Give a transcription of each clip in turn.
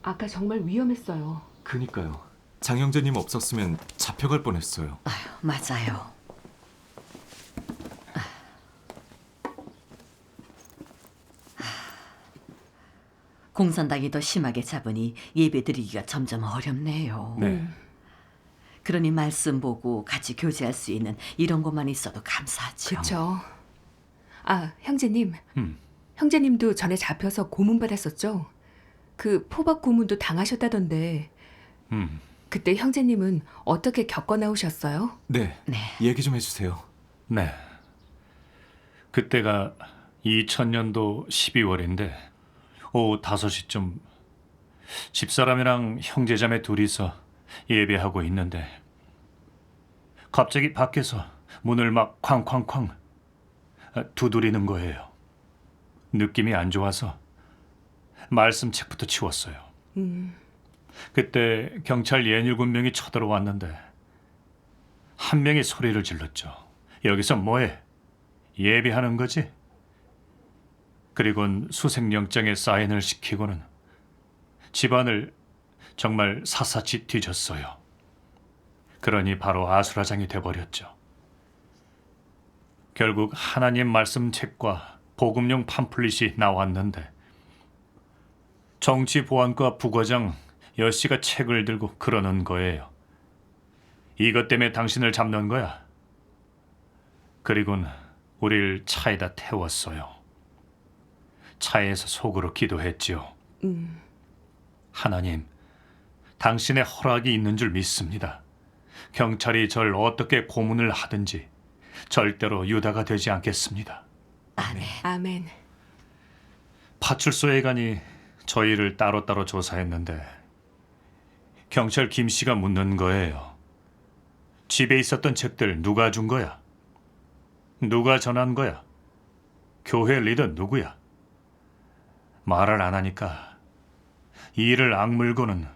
아까 정말 위험했어요. 그니까요. 장 형제님 없었으면 잡혀갈 뻔했어요. 맞아요. 공산당이 더 심하게 잡으니 예배드리기가 점점 어렵네요. 네. 그러니 말씀 보고 같이 교제할 수 있는 이런 곳만 있어도 감사하죠. 그쵸. 아, 형제님. 음. 형제님도 전에 잡혀서 고문 받았었죠? 그 포박 고문도 당하셨다던데 그때 형제님은 어떻게 겪어 나오셨어요? 네. 네. 얘기 좀 해주세요. 네. 그때가 2000년도 12월인데 오후 5시쯤 집사람이랑 형제자매 둘이서 예배하고 있는데 갑자기 밖에서 문을 막 쾅쾅쾅 두드리는 거예요. 느낌이 안 좋아서 말씀책부터 치웠어요. 그때 경찰 67명이 쳐들어왔는데 한 명이 소리를 질렀죠. 여기서 뭐해? 예배하는 거지? 그리고는 수색영장에 사인을 시키고는 집안을 정말 샅샅이 뒤졌어요. 그러니 바로 아수라장이 돼버렸죠. 결국 하나님 말씀 책과 복음용 팜플릿이 나왔는데 정치보안과 부과장 여씨가 책을 들고 그러는 거예요. 이것 때문에 당신을 잡는 거야. 그리고는 우리를 차에다 태웠어요. 차에서 속으로 기도했지요. 하나님, 당신의 허락이 있는 줄 믿습니다. 경찰이 절 어떻게 고문을 하든지 절대로 유다가 되지 않겠습니다. 아멘. 파출소에 가니 저희를 따로따로 조사했는데 경찰 김 씨가 묻는 거예요. 집에 있었던 책들 누가 준 거야? 누가 전한 거야? 교회 리더 누구야? 말을 안 하니까 이를 악물고는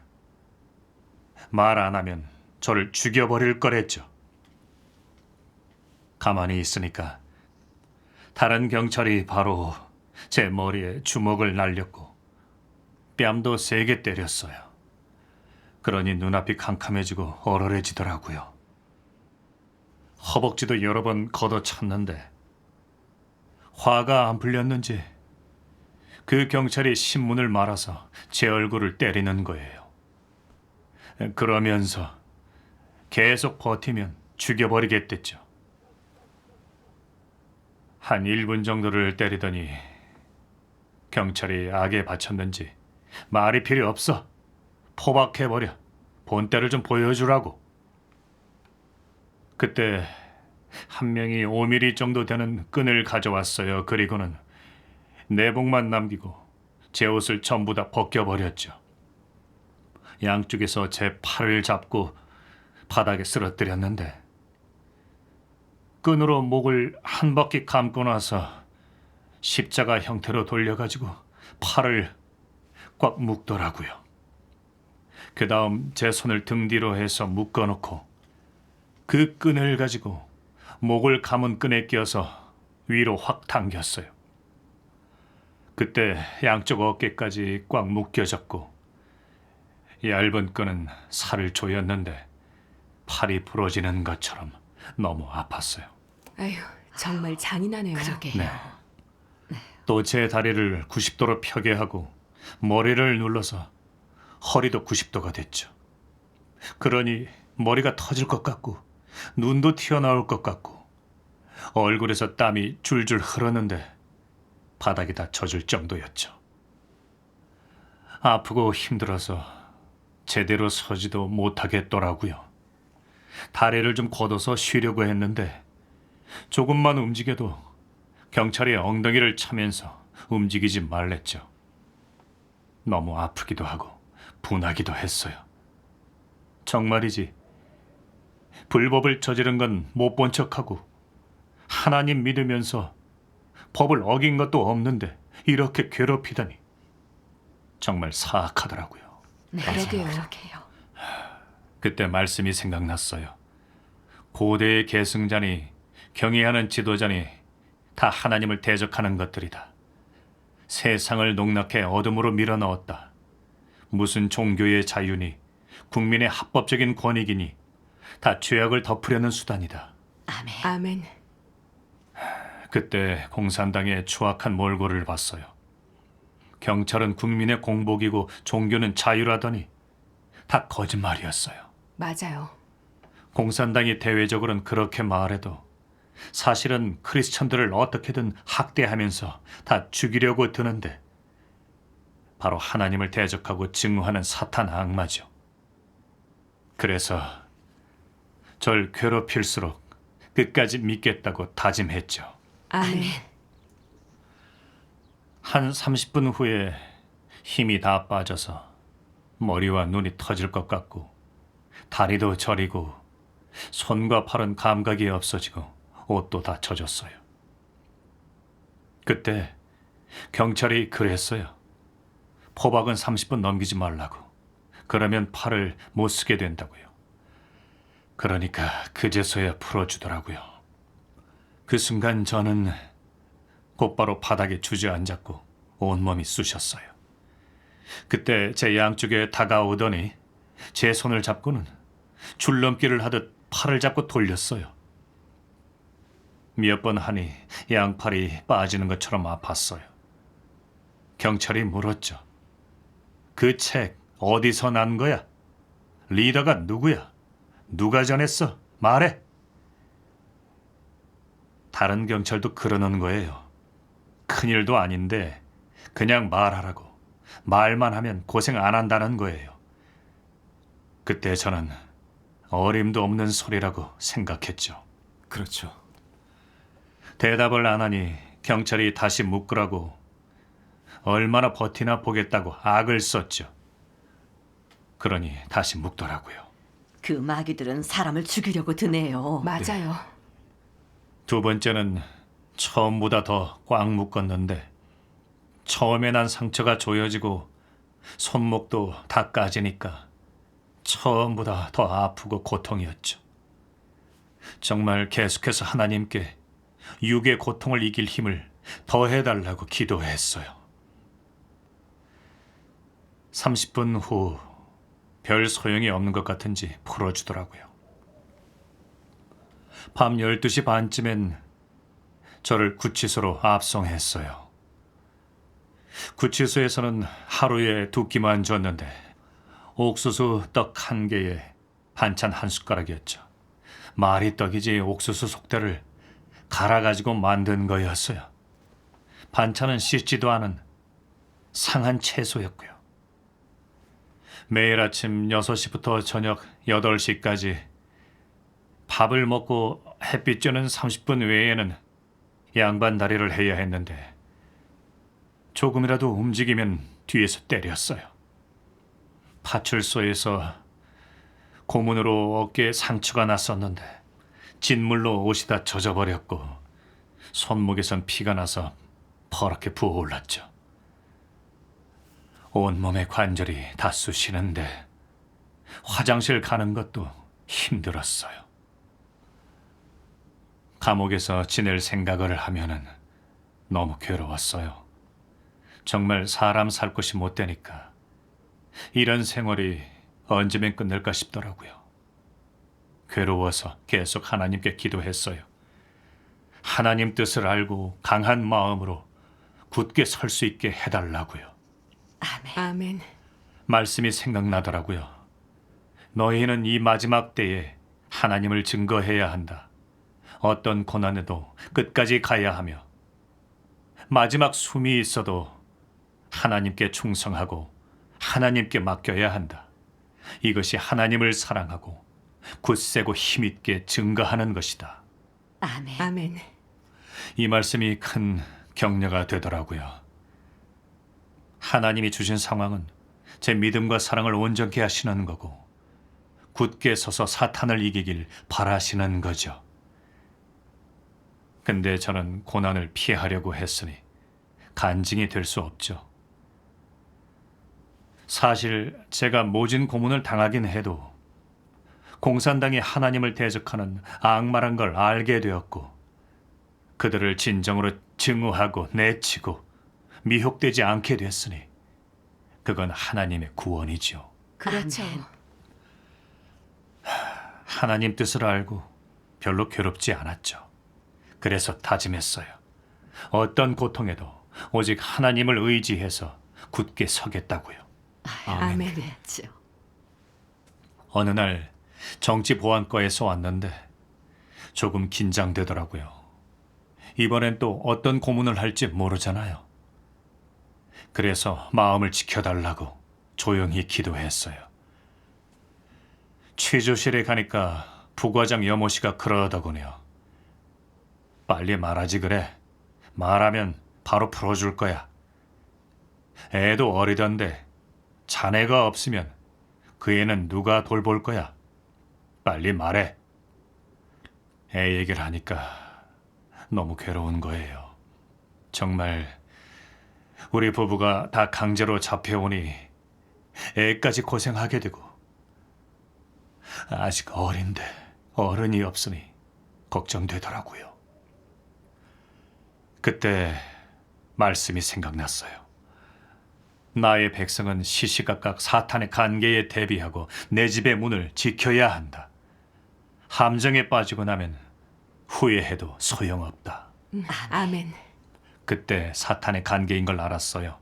말 안 하면 저를 죽여버릴 거랬죠. 가만히 있으니까 다른 경찰이 바로 제 머리에 주먹을 날렸고 뺨도 세게 때렸어요. 그러니 눈앞이 캄캄해지고 얼얼해지더라고요. 허벅지도 여러 번 걷어찼는데 화가 안 풀렸는지 그 경찰이 신문을 말아서 제 얼굴을 때리는 거예요. 그러면서 계속 버티면 죽여버리겠댔죠. 한 1분 정도를 때리더니 경찰이 악에 바쳤는지 말이 필요 없어. 포박해버려. 본때를 좀 보여주라고. 그때 한 명이 5mm 정도 되는 끈을 가져왔어요. 그리고는 내복만 남기고 제 옷을 전부 다 벗겨버렸죠. 양쪽에서 제 팔을 잡고 바닥에 쓰러뜨렸는데 끈으로 목을 한 바퀴 감고 나서 십자가 형태로 돌려가지고 팔을 꽉 묶더라고요. 그 다음 제 손을 등 뒤로 해서 묶어놓고 그 끈을 가지고 목을 감은 끈에 껴서 위로 확 당겼어요. 그때 양쪽 어깨까지 꽉 묶여졌고 얇은 끈은 살을 조였는데 팔이 부러지는 것처럼 너무 아팠어요. 아휴, 정말 잔인하네요. 그러게요. 네. 또 제 다리를 90도로 펴게 하고 머리를 눌러서 허리도 90도가 됐죠. 그러니 머리가 터질 것 같고 눈도 튀어나올 것 같고 얼굴에서 땀이 줄줄 흐르는데 바닥이 다 젖을 정도였죠. 아프고 힘들어서 제대로 서지도 못하겠더라고요. 다리를 좀 걷어서 쉬려고 했는데 조금만 움직여도 경찰이 엉덩이를 차면서 움직이지 말랬죠. 너무 아프기도 하고 분하기도 했어요. 정말이지 불법을 저지른 건 못 본 척하고 하나님 믿으면서 법을 어긴 것도 없는데 이렇게 괴롭히다니 정말 사악하더라고요. 네, 그러게요. 그러게요. 그때 말씀이 생각났어요. 고대의 계승자니 경의하는 지도자니 다 하나님을 대적하는 것들이다. 세상을 농락해 어둠으로 밀어넣었다. 무슨 종교의 자유니 국민의 합법적인 권익이니 다 죄악을 덮으려는 수단이다. 아멘. 아멘. 그때 공산당의 추악한 몰골을 봤어요. 경찰은 국민의 공복이고 종교는 자유라더니 다 거짓말이었어요. 맞아요. 공산당이 대외적으로는 그렇게 말해도 사실은 크리스천들을 어떻게든 학대하면서 다 죽이려고 드는데 바로 하나님을 대적하고 증오하는 사탄 악마죠. 그래서 절 괴롭힐수록 끝까지 믿겠다고 다짐했죠. 아멘. 한 30분 후에 힘이 다 빠져서 머리와 눈이 터질 것 같고 다리도 저리고 손과 팔은 감각이 없어지고 옷도 다 젖었어요. 그때 경찰이 그랬어요. 포박은 30분 넘기지 말라고. 그러면 팔을 못 쓰게 된다고요. 그러니까 그제서야 풀어주더라고요. 그 순간 저는 곧바로 바닥에 주저앉았고 온몸이 쑤셨어요. 그때 제 양쪽에 다가오더니 제 손을 잡고는 줄넘기를 하듯 팔을 잡고 돌렸어요. 몇 번 하니 양팔이 빠지는 것처럼 아팠어요. 경찰이 물었죠. 그 책 어디서 난 거야? 리더가 누구야? 누가 전했어? 말해. 다른 경찰도 그러는 거예요. 큰일도 아닌데 그냥 말하라고. 말만 하면 고생 안 한다는 거예요. 그때 저는 어림도 없는 소리라고 생각했죠. 그렇죠. 대답을 안 하니 경찰이 다시 묶으라고 얼마나 버티나 보겠다고 악을 썼죠. 그러니 다시 묶더라고요. 그 마귀들은 사람을 죽이려고 드네요. 맞아요. 두 번째는 처음보다 더 꽉 묶었는데 처음에 난 상처가 조여지고 손목도 다 까지니까 처음보다 더 아프고 고통이었죠. 정말 계속해서 하나님께 육의 고통을 이길 힘을 더해달라고 기도했어요. 30분 후 별 소용이 없는 것 같은지 풀어주더라고요. 밤 12시 반쯤엔 저를 구치소로 압송했어요. 구치소에서는 하루에 2끼만 줬는데 옥수수 떡 1개에 반찬 1숟가락이었죠. 말이 떡이지 옥수수 속대를 갈아가지고 만든 거였어요. 반찬은 씻지도 않은 상한 채소였고요. 매일 아침 6시부터 저녁 8시까지 밥을 먹고 햇빛 쬐는 30분 외에는 양반 다리를 해야 했는데 조금이라도 움직이면 뒤에서 때렸어요. 파출소에서 고문으로 어깨에 상처가 났었는데 진물로 옷이 다 젖어버렸고 손목에선 피가 나서 퍼렇게 부어올랐죠. 온몸의 관절이 다 쑤시는데 화장실 가는 것도 힘들었어요. 감옥에서 지낼 생각을 하면은 너무 괴로웠어요. 정말 사람 살 곳이 못 되니까 이런 생활이 언제면 끝날까 싶더라고요. 괴로워서 계속 하나님께 기도했어요. 하나님 뜻을 알고 강한 마음으로 굳게 설 수 있게 해달라고요. 아멘. 말씀이 생각나더라고요. 너희는 이 마지막 때에 하나님을 증거해야 한다. 어떤 고난에도 끝까지 가야 하며 마지막 숨이 있어도 하나님께 충성하고 하나님께 맡겨야 한다. 이것이 하나님을 사랑하고 굳세고 힘있게 증거하는 것이다. 아멘. 아멘. 이 말씀이 큰 격려가 되더라고요. 하나님이 주신 상황은 제 믿음과 사랑을 온전케 하시는 거고 굳게 서서 사탄을 이기길 바라시는 거죠. 근데 저는 고난을 피하려고 했으니 간증이 될 수 없죠. 사실 제가 모진 고문을 당하긴 해도 공산당이 하나님을 대적하는 악마란 걸 알게 되었고 그들을 진정으로 증오하고 내치고 미혹되지 않게 됐으니 그건 하나님의 구원이지요. 그렇죠. 아멘. 하나님 뜻을 알고 별로 괴롭지 않았죠. 그래서 다짐했어요. 어떤 고통에도 오직 하나님을 의지해서 굳게 서겠다고요. 아멘. 그랬죠. 어느 날 정치보안과에서 왔는데 조금 긴장되더라고요. 이번엔 또 어떤 고문을 할지 모르잖아요. 그래서 마음을 지켜달라고 조용히 기도했어요. 취조실에 가니까 부과장 여모 씨가 그러더군요. 빨리 말하지 그래. 말하면 바로 풀어줄 거야. 애도 어리던데 자네가 없으면 그 애는 누가 돌볼 거야? 빨리 말해. 애 얘기를 하니까 너무 괴로운 거예요. 정말 우리 부부가 다 강제로 잡혀오니 애까지 고생하게 되고 아직 어린데 어른이 없으니 걱정되더라고요. 그때 말씀이 생각났어요. 나의 백성은 시시각각 사탄의 간계에 대비하고 내 집의 문을 지켜야 한다. 함정에 빠지고 나면 후회해도 소용없다. 아멘. 그때 사탄의 간계인 걸 알았어요.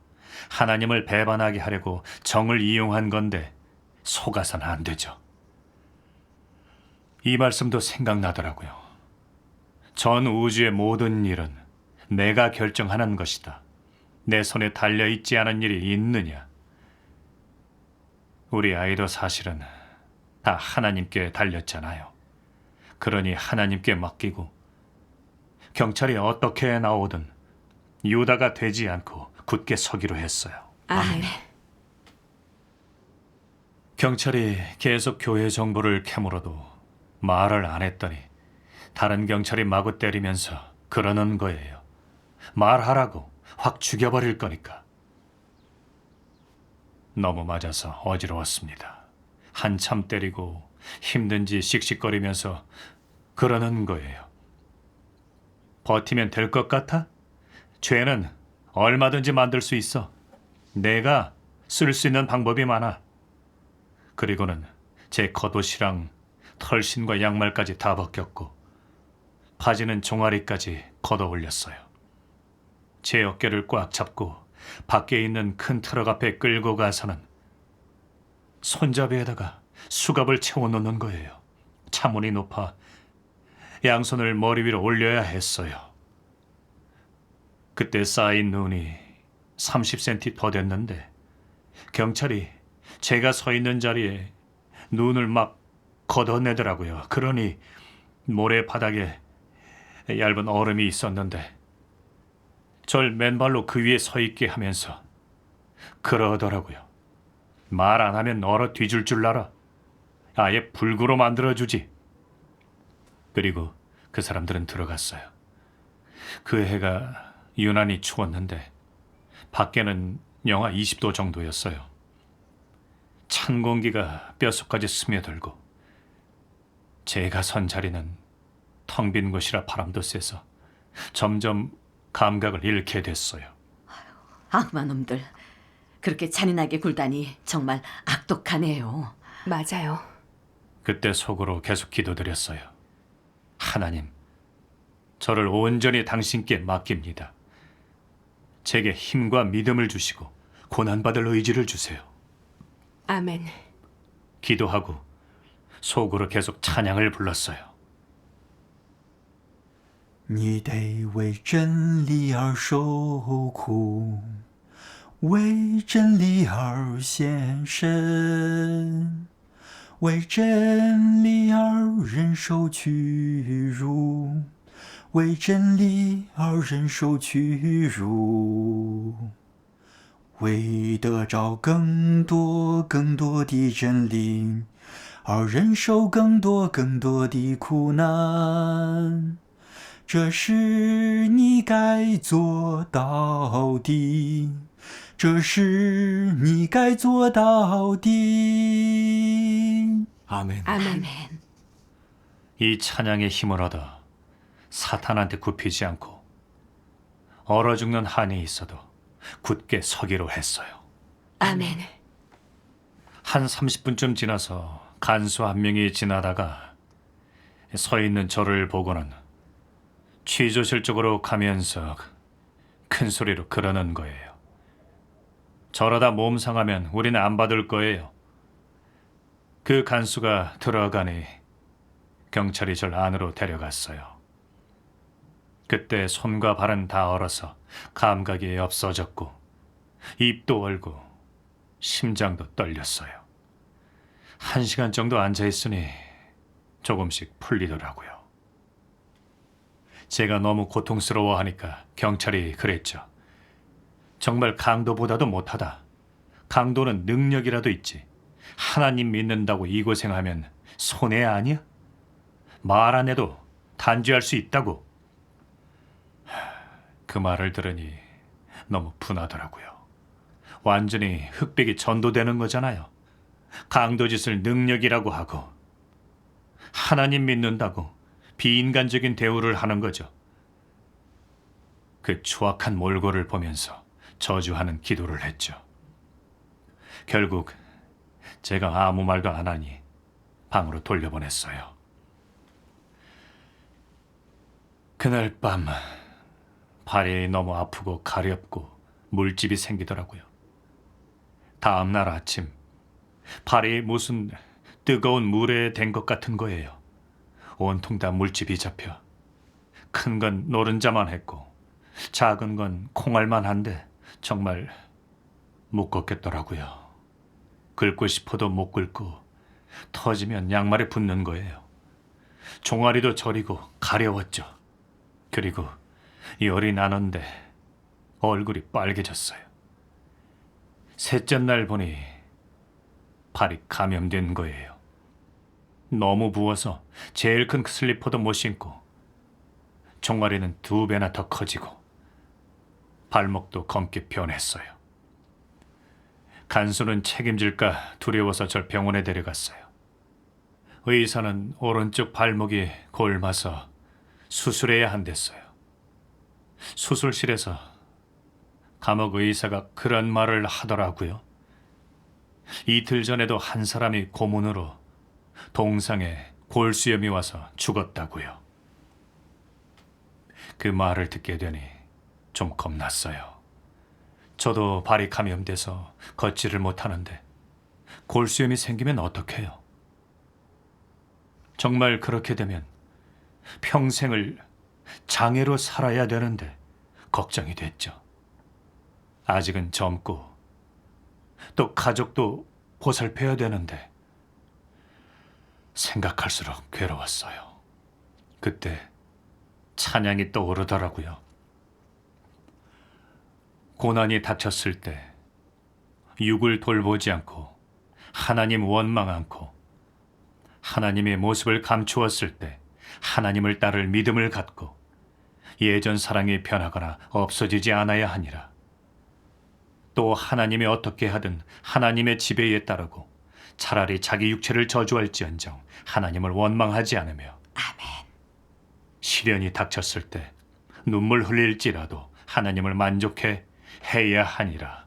하나님을 배반하게 하려고 정을 이용한 건데 속아서는 안 되죠. 이 말씀도 생각나더라고요. 전 우주의 모든 일은 내가 결정하는 것이다. 내 손에 달려있지 않은 일이 있느냐? 우리 아이도 사실은 다 하나님께 달렸잖아요. 그러니 하나님께 맡기고 경찰이 어떻게 나오든 유다가 되지 않고 굳게 서기로 했어요. 아멘. 경찰이 계속 교회 정보를 캐물어도 말을 안 했더니 다른 경찰이 마구 때리면서 그러는 거예요. 말하라고, 확 죽여버릴 거니까. 너무 맞아서 어지러웠습니다. 한참 때리고 힘든지 씩씩거리면서 그러는 거예요. 버티면 될 것 같아? 죄는 얼마든지 만들 수 있어. 내가 쓸 수 있는 방법이 많아. 그리고는 제 겉옷이랑 털신과 양말까지 다 벗겼고 바지는 종아리까지 걷어 올렸어요. 제 어깨를 꽉 잡고 밖에 있는 큰 트럭 앞에 끌고 가서는 손잡이에다가 수갑을 채워놓는 거예요. 차문이 높아 양손을 머리 위로 올려야 했어요. 그때 쌓인 눈이 30cm 더 됐는데 경찰이 제가 서 있는 자리에 눈을 막 걷어내더라고요. 그러니 모래바닥에 얇은 얼음이 있었는데 절 맨발로 그 위에 서 있게 하면서 그러더라고요. 말 안 하면 얼어 뒤질 줄 알아. 아예 불구로 만들어주지. 그리고 그 사람들은 들어갔어요. 그 해가 유난히 추웠는데 밖에는 영하 20도 정도였어요. 찬 공기가 뼛속까지 스며들고 제가 선 자리는 텅 빈 곳이라 바람도 세서 점점 감각을 잃게 됐어요. 악마놈들. 그렇게 잔인하게 굴다니 정말 악독하네요. 맞아요. 그때 속으로 계속 기도드렸어요. 하나님, 저를 온전히 당신께 맡깁니다. 제게 힘과 믿음을 주시고 고난받을 의지를 주세요. 아멘. 기도하고 속으로 계속 찬양을 불렀어요. 你得为真理而受苦，为真理而献身，为真理而忍受屈辱，为真理而忍受屈辱，为得着更多更多的真理，而忍受更多更多的苦难。这是你该做到的，这是你该做到的。 아멘. 아멘. 이 찬양의 힘을 얻어 사탄한테 굽히지 않고 얼어 죽는 한이 있어도 굳게 서기로 했어요. 아멘. 한 30분쯤 지나서 간수 한 명이 지나다가 서 있는 저를 보고는 취조실 쪽으로 가면서 큰 소리로 그러는 거예요. 저러다 몸 상하면 우리는 안 받을 거예요. 그 간수가 들어가니 경찰이 절 안으로 데려갔어요. 그때 손과 발은 다 얼어서 감각이 없어졌고 입도 얼고 심장도 떨렸어요. 1시간 정도 앉아있으니 조금씩 풀리더라고요. 제가 너무 고통스러워하니까 경찰이 그랬죠. 정말 강도보다도 못하다. 강도는 능력이라도 있지. 하나님 믿는다고 이 고생하면 손해 아니야? 말 안 해도 단죄할 수 있다고. 그 말을 들으니 너무 분하더라고요. 완전히 흑백이 전도되는 거잖아요. 강도짓을 능력이라고 하고 하나님 믿는다고 비인간적인 대우를 하는 거죠. 그 추악한 몰골을 보면서 저주하는 기도를 했죠. 결국 제가 아무 말도 안 하니 방으로 돌려보냈어요. 그날 밤 발이 너무 아프고 가렵고 물집이 생기더라고요. 다음 날 아침 발이 무슨 뜨거운 물에 댄 것 같은 거예요. 온통 다 물집이 잡혀 큰 건 노른자만 했고 작은 건 콩알만 한데 정말 못 걷겠더라고요. 긁고 싶어도 못 긁고 터지면 양말에 붙는 거예요. 종아리도 저리고 가려웠죠. 그리고 열이 나는데 얼굴이 빨개졌어요. 셋째 날 보니 발이 감염된 거예요. 너무 부어서 제일 큰 슬리퍼도 못 신고 종아리는 2배나 더 커지고 발목도 검게 변했어요. 간수는 책임질까 두려워서 절 병원에 데려갔어요. 의사는 오른쪽 발목이 골마서 수술해야 한댔어요. 수술실에서 감옥 의사가 그런 말을 하더라고요. 이틀 전에도 한 사람이 고문으로 동상에 골수염이 와서 죽었다고요. 그 말을 듣게 되니 좀 겁났어요. 저도 발이 감염돼서 걷지를 못하는데 골수염이 생기면 어떡해요? 정말 그렇게 되면 평생을 장애로 살아야 되는데 걱정이 됐죠. 아직은 젊고 또 가족도 보살펴야 되는데 생각할수록 괴로웠어요. 그때 찬양이 떠오르더라고요. 고난이 닥쳤을 때 육을 돌보지 않고 하나님 원망 않고 하나님의 모습을 감추었을 때 하나님을 따를 믿음을 갖고 예전 사랑이 변하거나 없어지지 않아야 하니라. 또 하나님이 어떻게 하든 하나님의 지배에 따르고 차라리 자기 육체를 저주할지언정 하나님을 원망하지 않으며 아멘. 시련이 닥쳤을 때 눈물 흘릴지라도 하나님을 만족해 해야 하니라.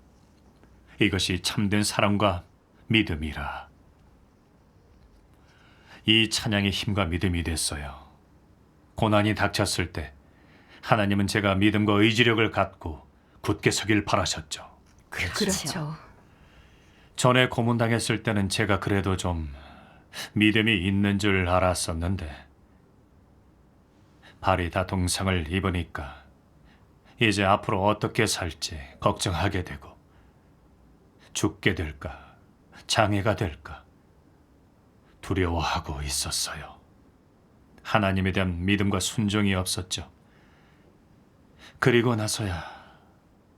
이것이 참된 사랑과 믿음이라. 이 찬양의 힘과 믿음이 됐어요. 고난이 닥쳤을 때 하나님은 제가 믿음과 의지력을 갖고 굳게 서길 바라셨죠. 그렇죠. 전에 고문당했을 때는 제가 그래도 좀 믿음이 있는 줄 알았었는데 발이 다 동상을 입으니까 이제 앞으로 어떻게 살지 걱정하게 되고 죽게 될까 장애가 될까 두려워하고 있었어요. 하나님에 대한 믿음과 순종이 없었죠. 그리고 나서야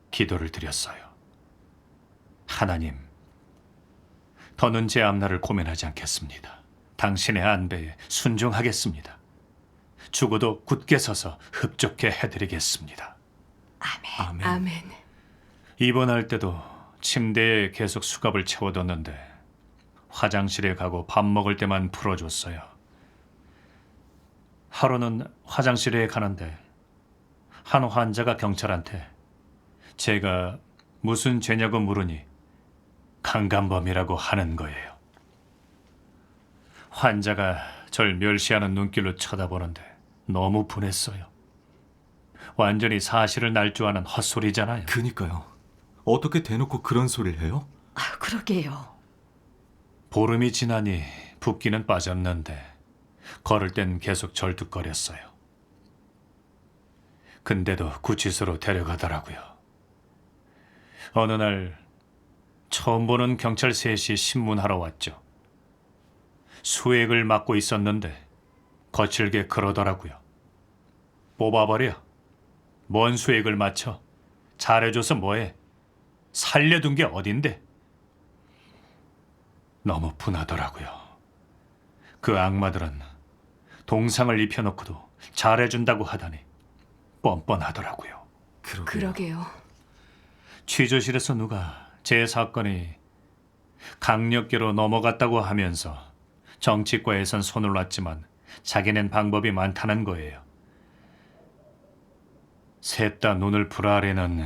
기도를 드렸어요. 하나님, 더는 제 앞날을 고민하지 않겠습니다. 당신의 안배에 순종하겠습니다. 죽어도 굳게 서서 흡족해 해드리겠습니다. 아멘. 아멘. 입원할 때도 침대에 계속 수갑을 채워뒀는데 화장실에 가고 밥 먹을 때만 풀어줬어요. 하루는 화장실에 가는데 한 환자가 경찰한테 제가 무슨 죄냐고 물으니 강간범이라고 하는 거예요. 환자가 절 멸시하는 눈길로 쳐다보는데 너무 분했어요. 완전히 사실을 날조하는 헛소리잖아요. 그니까요. 어떻게 대놓고 그런 소리를 해요? 아, 그러게요. 보름이 지나니 붓기는 빠졌는데 걸을 땐 계속 절뚝거렸어요. 근데도 구치소로 데려가더라고요. 어느 날 처음 보는 경찰 셋이 신문하러 왔죠. 수액을 맡고 있었는데 거칠게 그러더라고요. 뽑아버려. 뭔 수액을 맞춰? 잘해줘서 뭐해? 살려둔 게 어딘데? 너무 분하더라고요. 그 악마들은 동상을 입혀놓고도 잘해준다고 하다니 뻔뻔하더라고요. 그러게요. 취조실에서 누가 제 사건이 강력계로 넘어갔다고 하면서 정치과에선 손을 놨지만 자기는 방법이 많다는 거예요. 셋 다 눈을 부라리는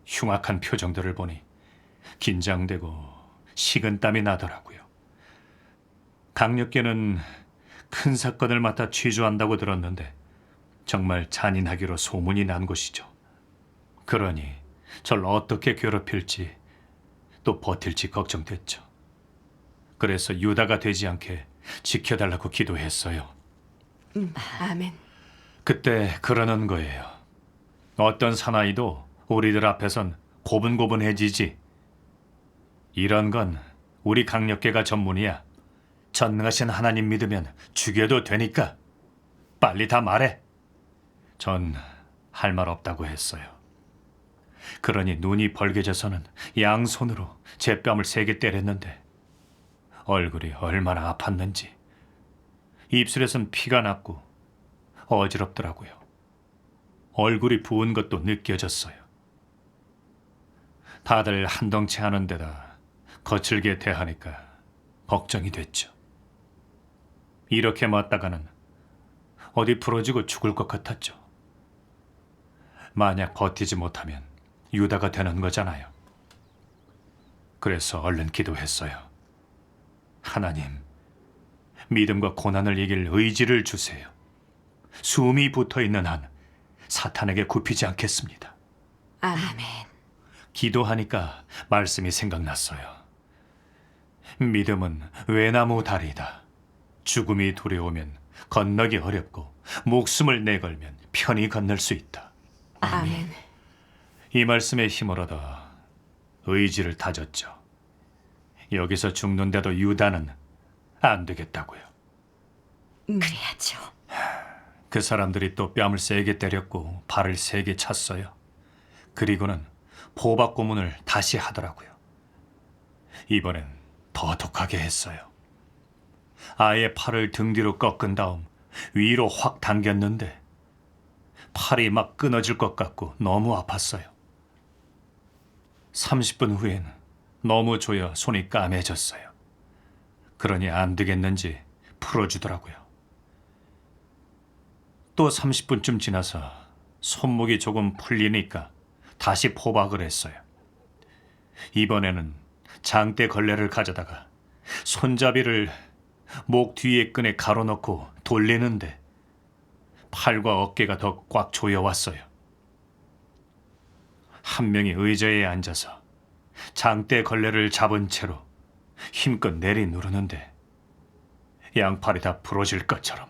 흉악한 표정들을 보니 긴장되고 식은땀이 나더라고요. 강력계는 큰 사건을 맡아 취조한다고 들었는데 정말 잔인하기로 소문이 난 곳이죠. 그러니 절 어떻게 괴롭힐지 또 버틸지 걱정됐죠. 그래서 유다가 되지 않게 지켜달라고 기도했어요. 아멘. 그때 그러는 거예요. 어떤 사나이도 우리들 앞에선 고분고분해지지. 이런 건 우리 강력계가 전문이야. 전능하신 하나님 믿으면 죽여도 되니까 빨리 다 말해. 전 할 말 없다고 했어요. 그러니 눈이 벌개져서는 양손으로 제 뺨을 세게 때렸는데 얼굴이 얼마나 아팠는지 입술에선 피가 났고 어지럽더라고요. 얼굴이 부은 것도 느껴졌어요. 다들 한덩치 하는 데다 거칠게 대하니까 걱정이 됐죠. 이렇게 맞다가는 어디 부러지고 죽을 것 같았죠. 만약 버티지 못하면 유다가 되는 거잖아요. 그래서 얼른 기도했어요. 하나님, 믿음과 고난을 이길 의지를 주세요. 숨이 붙어있는 한 사탄에게 굽히지 않겠습니다. 아멘. 기도하니까 말씀이 생각났어요. 믿음은 외나무 다리다. 죽음이 두려우면 건너기 어렵고 목숨을 내걸면 편히 건널 수 있다. 아멘. 이 말씀에 힘을 얻어 의지를 다졌죠. 여기서 죽는데도 유다는 안 되겠다고요. 그래야죠. 그 사람들이 또 뺨을 세게 때렸고 발을 세게 찼어요. 그리고는 포박 고문을 다시 하더라고요. 이번엔 더 독하게 했어요. 아예 팔을 등 뒤로 꺾은 다음 위로 확 당겼는데 팔이 막 끊어질 것 같고 너무 아팠어요. 30분 후엔 너무 조여 손이 까매졌어요. 그러니 안 되겠는지 풀어주더라고요. 또 30분쯤 지나서 손목이 조금 풀리니까 다시 포박을 했어요. 이번에는 장대 걸레를 가져다가 손잡이를 목 뒤에 끈에 가로넣고 돌리는데 팔과 어깨가 더 꽉 조여왔어요. 한 명이 의자에 앉아서 장대 걸레를 잡은 채로 힘껏 내리 누르는데 양팔이 다 부러질 것처럼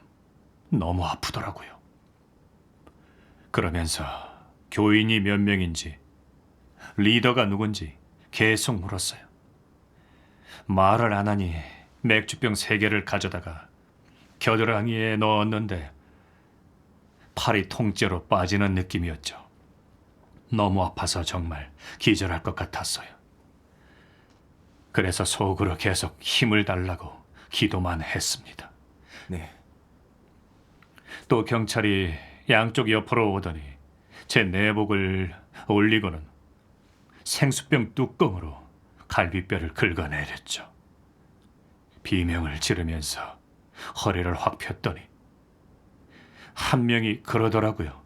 너무 아프더라고요. 그러면서 교인이 몇 명인지 리더가 누군지 계속 물었어요. 말을 안 하니 맥주병 3개를 가져다가 겨드랑이에 넣었는데 팔이 통째로 빠지는 느낌이었죠. 너무 아파서 정말 기절할 것 같았어요. 그래서 속으로 계속 힘을 달라고 기도만 했습니다. 네. 또 경찰이 양쪽 옆으로 오더니 제 내복을 올리고는 생수병 뚜껑으로 갈비뼈를 긁어내렸죠. 비명을 지르면서 허리를 확 폈더니 한 명이 그러더라고요.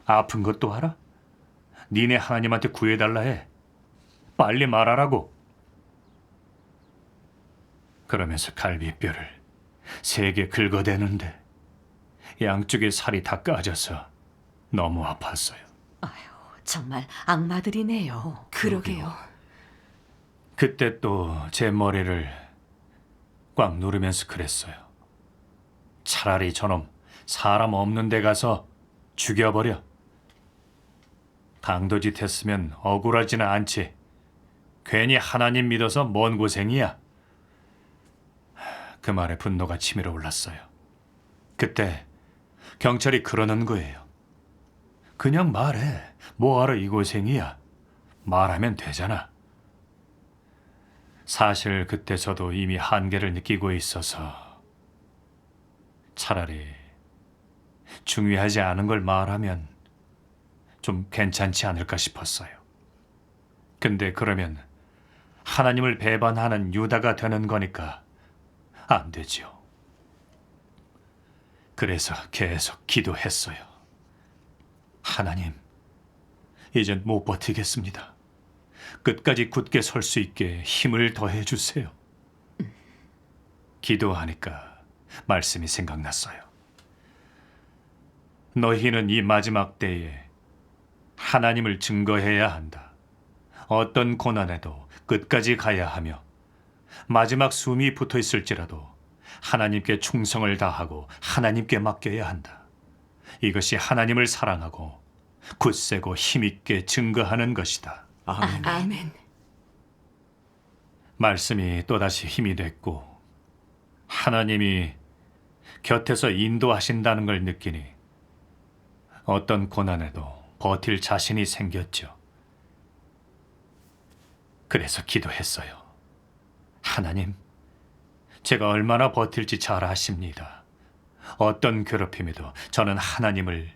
아픈 것도 알아? 니네 하나님한테 구해달라 해. 빨리 말하라고. 그러면서 갈비뼈를 3개 긁어대는데 양쪽에 살이 다 까져서 너무 아팠어요. 정말 악마들이네요. 그러게요. 그때 또 제 머리를 꽉 누르면서 그랬어요. 차라리 저놈 사람 없는 데 가서 죽여버려. 강도짓 했으면 억울하지는 않지. 괜히 하나님 믿어서 뭔 고생이야. 그 말에 분노가 치밀어 올랐어요. 그때 경찰이 그러는 거예요. 그냥 말해. 뭐하러 이 고생이야. 말하면 되잖아. 사실 그때 저도 이미 한계를 느끼고 있어서 차라리 중요하지 않은 걸 말하면 좀 괜찮지 않을까 싶었어요. 근데 그러면 하나님을 배반하는 유다가 되는 거니까 안 되지요. 그래서 계속 기도했어요. 하나님, 이젠 못 버티겠습니다. 끝까지 굳게 설 수 있게 힘을 더해 주세요. 기도하니까 말씀이 생각났어요. 너희는 이 마지막 때에 하나님을 증거해야 한다. 어떤 고난에도 끝까지 가야 하며 마지막 숨이 붙어 있을지라도 하나님께 충성을 다하고 하나님께 맡겨야 한다. 이것이 하나님을 사랑하고 굳세고 힘있게 증거하는 것이다. 아멘. 아멘. 말씀이 또다시 힘이 됐고 하나님이 곁에서 인도하신다는 걸 느끼니 어떤 고난에도 버틸 자신이 생겼죠. 그래서 기도했어요. 하나님, 제가 얼마나 버틸지 잘 아십니다. 어떤 괴롭힘에도 저는 하나님을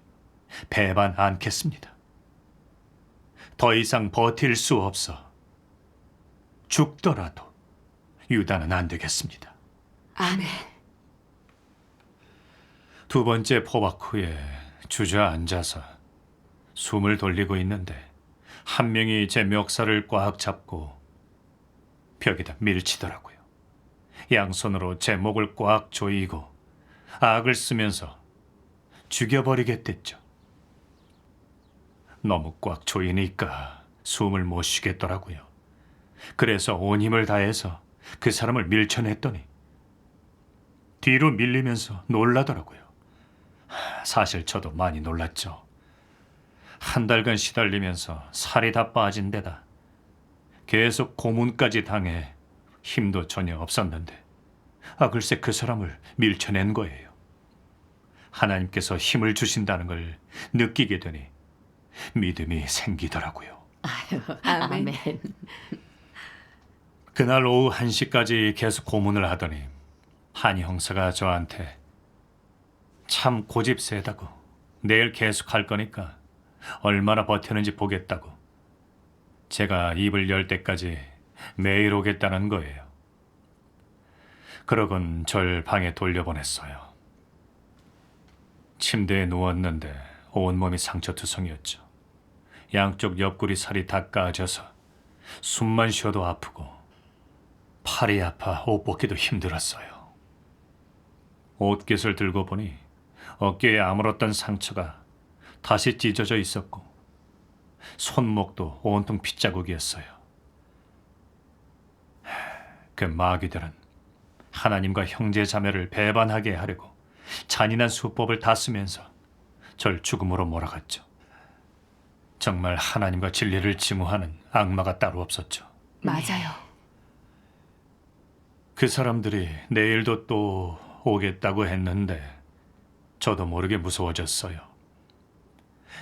배반 않겠습니다. 더 이상 버틸 수 없어 죽더라도 유다는 안 되겠습니다. 아멘. 2번째 포박 후에 주저앉아서 숨을 돌리고 있는데 한 명이 제 멱살을 꽉 잡고 벽에다 밀치더라고요. 양손으로 제 목을 꽉 조이고 악을 쓰면서 죽여버리겠댔죠. 너무 꽉 조이니까 숨을 못 쉬겠더라고요. 그래서 온 힘을 다해서 그 사람을 밀쳐냈더니 뒤로 밀리면서 놀라더라고요. 사실 저도 많이 놀랐죠. 한 달간 시달리면서 살이 다 빠진 데다 계속 고문까지 당해 힘도 전혀 없었는데 글쎄 그 사람을 밀쳐낸 거예요. 하나님께서 힘을 주신다는 걸 느끼게 되니 믿음이 생기더라고요. 아멘. 아멘. 그날 오후 1시까지 계속 고문을 하더니 한 형사가 저한테 참 고집 세다고 내일 계속 할 거니까 얼마나 버티는지 보겠다고 제가 입을 열 때까지 매일 오겠다는 거예요. 그러곤 절 방에 돌려보냈어요. 침대에 누웠는데 온몸이 상처투성이었죠. 양쪽 옆구리 살이 다 까져서 숨만 쉬어도 아프고 팔이 아파 옷 벗기도 힘들었어요. 옷깃을 들고 보니 어깨에 아물었던 상처가 다시 찢어져 있었고 손목도 온통 핏자국이었어요. 그 마귀들은 하나님과 형제 자매를 배반하게 하려고 잔인한 수법을 다 쓰면서 절 죽음으로 몰아갔죠. 정말 하나님과 진리를 증오하는 악마가 따로 없었죠. 맞아요. 그 사람들이 내일도 또 오겠다고 했는데 저도 모르게 무서워졌어요.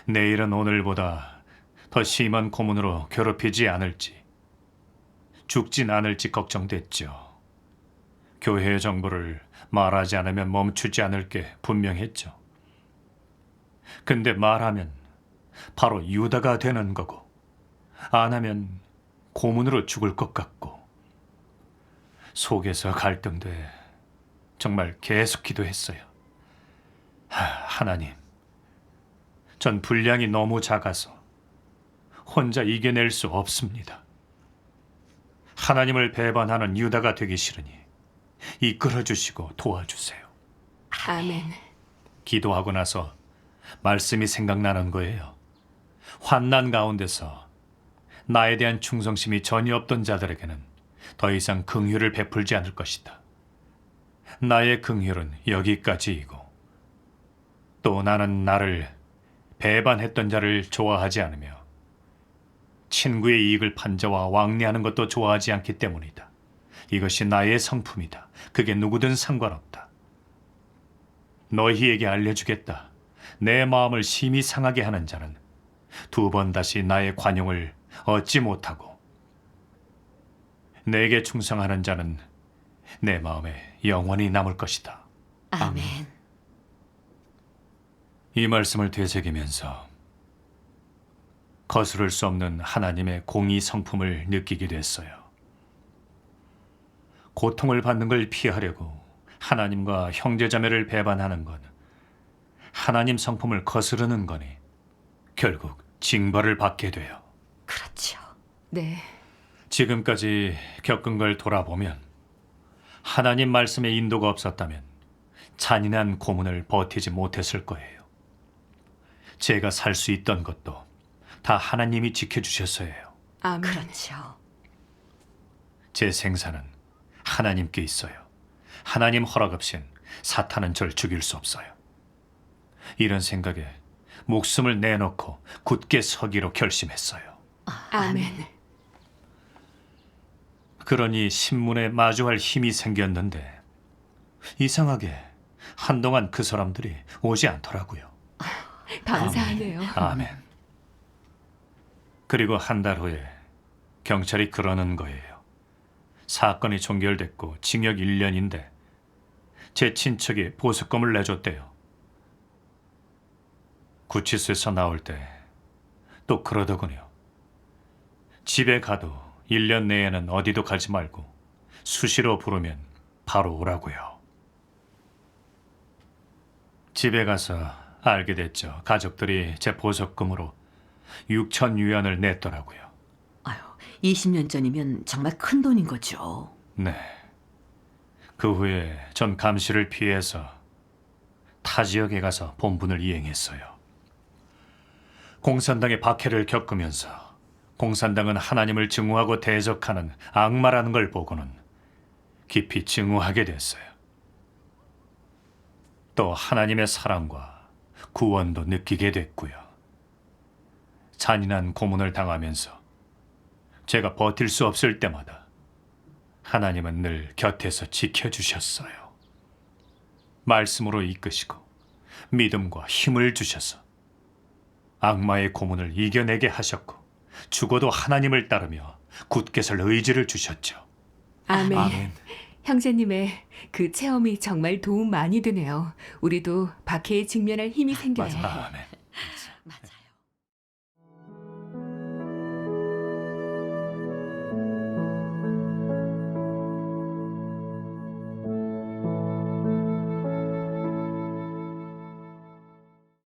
내일은 오늘보다 더 심한 고문으로 괴롭히지 않을지, 죽진 않을지 걱정됐죠. 교회의 정보를 말하지 않으면 멈추지 않을 게 분명했죠. 근데 말하면 바로 유다가 되는 거고, 안 하면 고문으로 죽을 것 같고, 속에서 갈등돼 정말 계속 기도했어요. 하나님, 전 분량이 너무 작아서 혼자 이겨낼 수 없습니다. 하나님을 배반하는 유다가 되기 싫으니 이끌어 주시고 도와주세요. 아멘. 기도하고 나서 말씀이 생각나는 거예요. 환난 가운데서 나에 대한 충성심이 전혀 없던 자들에게는 더 이상 긍휼을 베풀지 않을 것이다. 나의 긍휼은 여기까지이고 또 나는 나를 배반했던 자를 좋아하지 않으며 친구의 이익을 판자와 왕래하는 것도 좋아하지 않기 때문이다. 이것이 나의 성품이다. 그게 누구든 상관없다. 너희에게 알려주겠다. 내 마음을 심히 상하게 하는 자는 두 번 다시 나의 관용을 얻지 못하고 내게 충성하는 자는 내 마음에 영원히 남을 것이다. 아멘. 이 말씀을 되새기면서 거스를 수 없는 하나님의 공의 성품을 느끼게 됐어요. 고통을 받는 걸 피하려고 하나님과 형제자매를 배반하는 건 하나님 성품을 거스르는 거니 결국 징벌을 받게 돼요. 그렇죠. 네. 지금까지 겪은 걸 돌아보면 하나님 말씀의 인도가 없었다면 잔인한 고문을 버티지 못했을 거예요. 제가 살 수 있던 것도 다 하나님이 지켜주셨어요. 아멘. 그렇죠. 제 생사는 하나님께 있어요. 하나님 허락 없인 사탄은 절 죽일 수 없어요. 이런 생각에 목숨을 내놓고 굳게 서기로 결심했어요. 아멘. 그러니 신문에 마주할 힘이 생겼는데 이상하게 한동안 그 사람들이 오지 않더라고요. 감사하네요. 아멘. 그리고 한 달 후에 경찰이 그러는 거예요. 사건이 종결됐고 징역 1년인데 제 친척이 보석금을 내줬대요. 구치소에서 나올 때 또 그러더군요. 집에 가도 1년 내에는 어디도 가지 말고 수시로 부르면 바로 오라고요. 집에 가서 알게 됐죠. 가족들이 제 보석금으로 6천 유안을 냈더라고요. 아유, 20년 전이면 정말 큰 돈인 거죠. 네. 그 후에 전 감시를 피해서 타 지역에 가서 본분을 이행했어요. 공산당의 박해를 겪으면서 공산당은 하나님을 증오하고 대적하는 악마라는 걸 보고는 깊이 증오하게 됐어요. 또 하나님의 사랑과 구원도 느끼게 됐고요. 잔인한 고문을 당하면서 제가 버틸 수 없을 때마다 하나님은 늘 곁에서 지켜주셨어요. 말씀으로 이끄시고 믿음과 힘을 주셔서 악마의 고문을 이겨내게 하셨고 죽어도 하나님을 따르며 굳게 설 의지를 주셨죠. 아멘. 아멘. 형제님의 그 체험이 정말 도움 많이 되네요. 우리도 박해에 직면할 힘이 생겨요. 아멘.